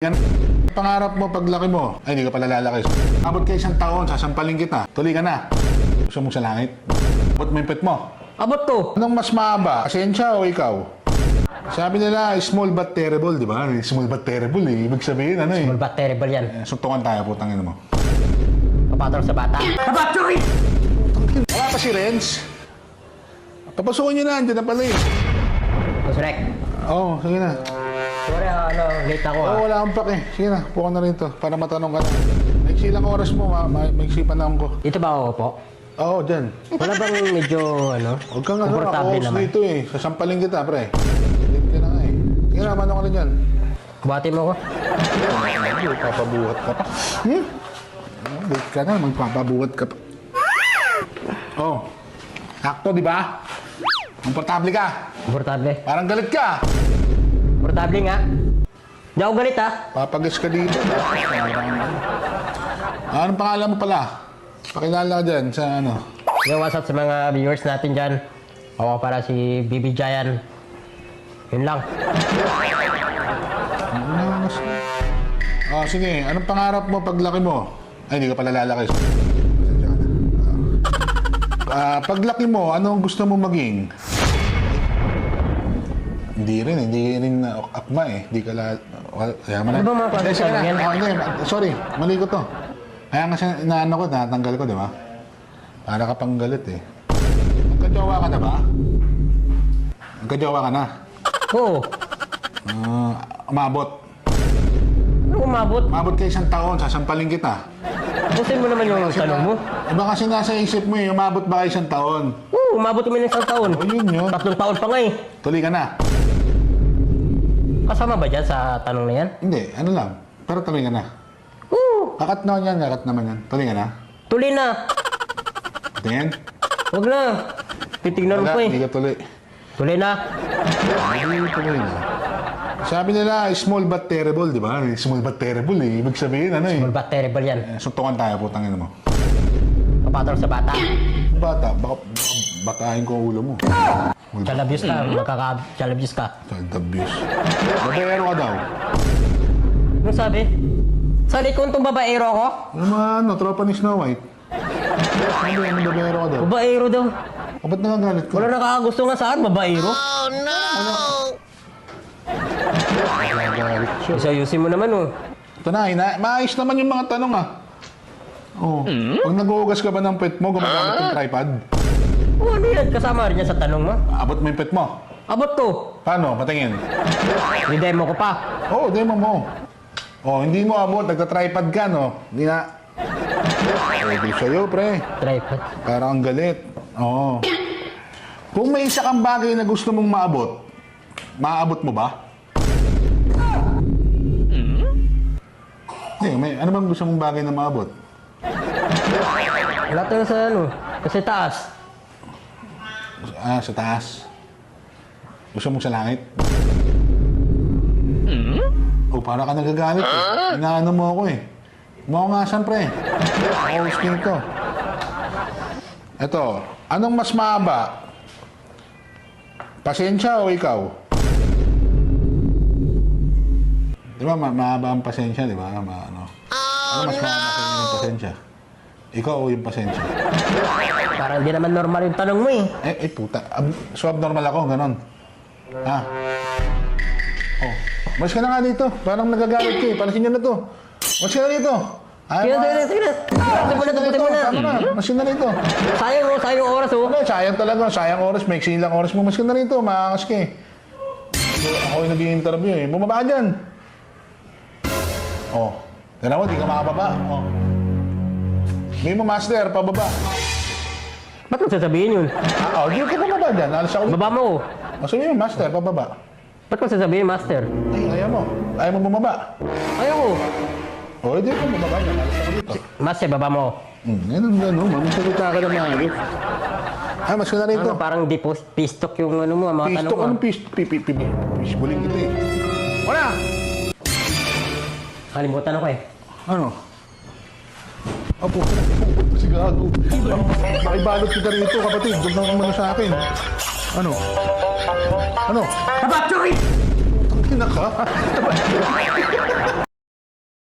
Yan, pangarap mo paglaki mo. Ay, hindi ka pala lalaki. Abot ka 1 taon, sasampalin kita. Tuloy ka na. Gusto mo sa langit? Abot mo yung pet mo. Abot to. Anong mas mahaba? Pasensya o ikaw? Sabi nila, small but terrible, di ba? Small but terrible eh. Ibig sabihin, ano eh. Small but terrible yan. Suntukan tayo, putang ina mo. Papatol sa bata. Kapatol! Wala pa si Renz. Papasukin niyo na, andyan na pala eh. Kusrek. Oo, sige na. Sorry late ako Oo, wala akong pake. Sige na, puka na rin to para matanong ka na. Maiksi lang oras mo, maiksi panahon ko. Dito ba ako po? Oo, dyan. Wala bang medyo, Huwag kang komportable ako naman? dito eh. Sasampalin kita, pre. Late ka na nga eh. Sige na, manong ka na dyan. Buhati mo ko. Papabuhat ka pa. Late ka na, magpapabuhat ka pa. Oh, sakto, di ba? Komportable ka. Komportable. Parang galit ka. Komportable nga. Hindi ako galit ha. Papagas ka dito. Anong pangalan mo pala? Pakilala ka dyan sa ano? Yung what's up sa mga viewers natin dyan. Ako para si BB Giant. Yun lang. Sige. Anong pangarap mo paglaki mo? Ay, hindi ka pala lalaki. Pasensya ka na. Paglaki mo, anong gusto mo maging? Hindi rin akma eh. Hindi ka kaya man. Ano ba mga Hindi, sige pagkasabi yan? na. Hindi, sorry, mali ko to. Kaya nga inaano ko, natanggal ko, di ba? Para ka pang galit eh. Nagkajowa ka na ba? Nagkajowa ka na? Oo. Umabot. Ano umabot? Umabot ka 1 taon, sasampalin kita. Pusin mo naman yung tanong mo. Iba kasi nasa isip mo eh, umabot ba kayo 1 taon? Oo, umabot kami ng 1 taon. O yun. 3 taon pa nga eh. Tuloy ka na. Kasama ba dyan sa tanong na yan? Hindi, ano lang. Pero tuloy ka na. Oo. Kakat naman yan. Tuloy ka na. Tuloy na. Tingin? Huwag na. Titignan mo Wala, pa eh. hindi ka tuloy. Tuloy na. Hindi tuloy na. Sabi nila, small but terrible, di ba? Small but terrible eh. Ibig sabihin, ano eh. Small but terrible yan. Suntukan tayo, putang ina mo. Papatol sa bata. Bata, baka batahin ko ang ulo mo. Chalabyos ka. Magkaka-chalabyos ka. Child abuse. Babaero ka daw. Ano sabi? Sa likod tong babaero ko? Yung mga tropa ni Snow White. Sabi, babaero ka daw. Babaero daw. O, ba't nagagalit ko? Wala nakakagusto nga sa akin, babaero. Nagagalit siya. Isayusin mo naman oh. Ito na, maayos naman yung mga tanong ah. Oh, pag nag-uugas ka ba ng pet mo, gumagamit ng tripod? Oh, ano yan? Kasama rin yan sa tanong mo. Abot mo yung pet mo. Abot to. Paano? Patingin. Didemo ko pa. Oo, demo mo. Oh, hindi mo abot. Nagka-tripod ka, no? Hindi na. Pwede sa'yo, pre. Tripod. Parang ang galit. Oo. Kung may isa kang bagay na gusto mong maabot, maaabot mo ba? Hindi, ano bang gusto mong bagay na maabot? Wala tayo sa ano. Kasi taas. Sa taas. Gusto mo sa langit? O, para ka nagagalit eh. Inaano mo ako eh. Mo nga siyempre. Ako gusto nito. Ito, anong mas mahaba? Pasensya o ikaw? Di ba mahaba ang pasensya, di ba? Ano mas mahaba sa inyo yung pasensya? Ikaw o yung pasensya? Parang hindi naman normal yung tanong mo eh. Puta. So abnormal ako, ganon. Ha? Oh. Mas ka na nga dito. Parang nagagalit ka eh. Palasin nyo na to. Mas ka na dito. Sige na. Taputin mo na. Tama na. Mas ka na rito. Sayang yung oras oh. Ano, sayang talaga. Sayang oras. May lang oras mo. Mas ka na rito. Makakas ka eh. Ako yung nag-i-interview eh. Bumaba ka dyan. Oh. Tira mo, di ka makababa. Oh. Hindi mo, master. Pababa. Ba't mo sasabihin yun? Di ka pababa dyan. Alas ako. Baba mo oh. Sabi mo, master. Pababa. Ba't mo sasabihin master? Ay, ayaw mo. Ayaw mo bumaba. Ayaw ko. Di ka bumaba dyan. Alas ako dito. Master, baba mo. Ganun. Mamagsalita ka na maayos. Ay, mas ka na rito. Ano, parang di pistok yung ano mo, mga tanong Pistok, mo. anong pisbuling kita eh. Wala! Kalimutan ako eh. Ano? Apo, sigado. Makibalot kita rito, kapatid. Huwag na kumano sa akin. Ano? Ano? Kapatid! Tangina ka?